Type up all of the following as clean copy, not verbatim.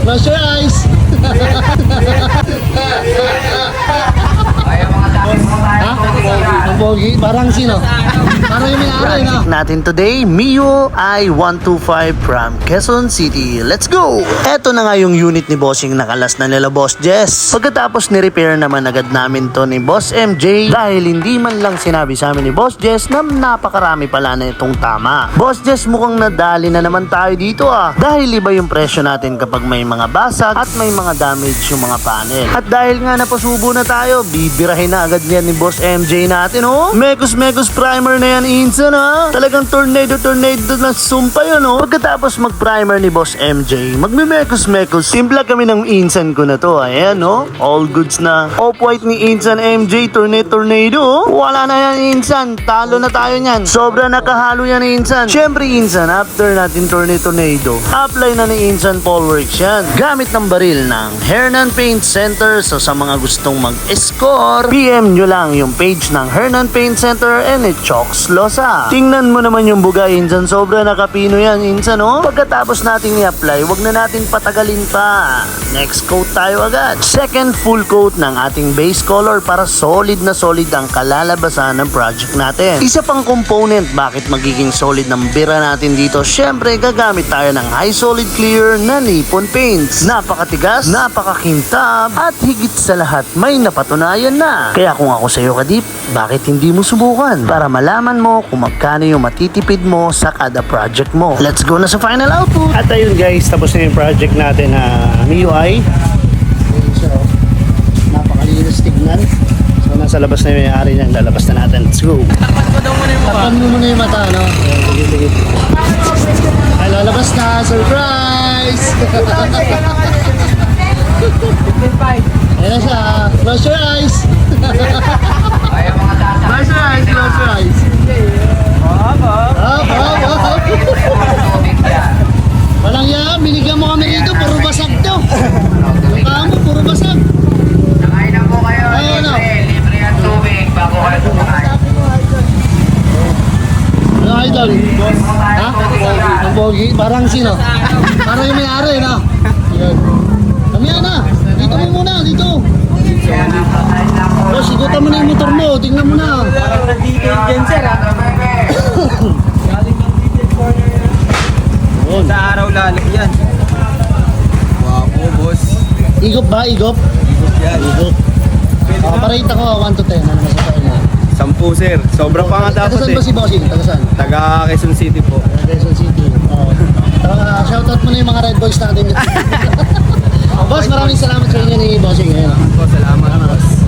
Close your eyes. Ha? Ang pogi? Parang sino? Parang yung may-ari na. Natin today, Mio I-125 from Quezon City. Let's go! Eto na nga yung unit ni Bossing nakalas na nila Boss Jess. Pagkatapos ni-repair naman agad namin to ni Boss MJ dahil hindi man lang sinabi sa amin ni Boss Jess na napakarami pala na itong tama. Boss Jess, mukhang nadali na naman tayo dito dahil iba yung presyo natin kapag may mga basag at may mga damage yung mga panel. At dahil nga napasubo na tayo, bibirahin na agad yan ni Boss MJ natin Mekos primer na yan insan Talagang tornado na sumpa yun Pagkatapos mag-primer ni Boss MJ, magme-mekos timpla kami ng insan ko na to. Ayan all goods na. Off-white ni insan MJ, tornado Wala na yan insan, talo na tayo niyan. Sobra nakahalo yan insan. Syempre insan, after natin tornado, apply na ni insan Polworks yan. Gamit ng baril ng Hernan Paint Center. So sa mga gustong mag-score, PM nyo lang yung page ng Hernan Paint Center and Chokes Losa. Tingnan mo naman yung bugay insan, sobra nakapino yan insan Pagkatapos nating i-apply, wag na nating patagalin pa. Next coat tayo agad. Second full coat ng ating base color para solid na solid ang kalalabasan ng project natin. Isa pang component bakit magiging solid ng bira natin dito, syempre gagamit tayo ng high solid clear na Nippon Paints. Napakatigas, napakakintab, at higit sa lahat may napatunayan na. Kaya kung ako sa iyo kadip, bakit hindi mo subukan para malaman mo kung magkano yung matitipid mo sa kada project mo. Let's go na sa final output. At ayun guys, tapos na yung project natin na MIUI. Ayun siya napakalinis tignan. So nasa labas na yung may-ari niyan, lalabas na natin. Let's go. Tapan mo muna yung mata, Sige. Ay, lalabas na. Surprise! Ayan na siya. Close your eyes. Close your eyes. Up. Walang yan, binigyan mo kami dito, puro basag to. Yung kamo, puro basag. Nakain na po kayo. Ayun na. Libre ang tubig bago kayo kumain. Ano idol? Ha? Ang pogi? Parang sino? Parang yung may-ari na. Yan. Kami na. Dito mo muna, dito. Boss, ikutan mo na yung motor mo. Tingnan mo na. Parang nandito yung genser Galing ng detail corner yan. Sa araw lalo yan. Wapo boss. Igop ba? Igop? Igop yan. Igop. Parita ko 1 to 10. Ano masasabi mo? 10 sir. Sobrang pa nga dapat Taga saan ba si Bossing? Taga saan? Taga Quezon City po. Taga Quezon City. Shoutout mo na yung mga Red Boys natin. Boss, maraming salamat sa inyo ni Bossing. Salamat boss.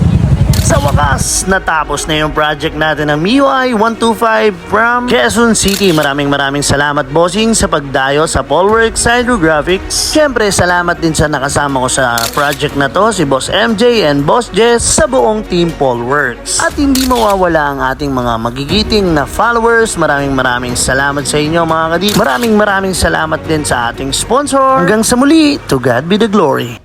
Sa wakas, natapos na yung project natin ng MIUI 125 from Quezon City. Maraming salamat Bossing sa pagdayo sa Polworks Hydrographics. Siyempre, salamat din sa nakasama ko sa project na to, si Boss MJ and Boss Jess sa buong team Polworks. At hindi mawawala ang ating mga magigiting na followers. Maraming salamat sa inyo mga kadip. Maraming salamat din sa ating sponsor. Hanggang sa muli, to God be the glory.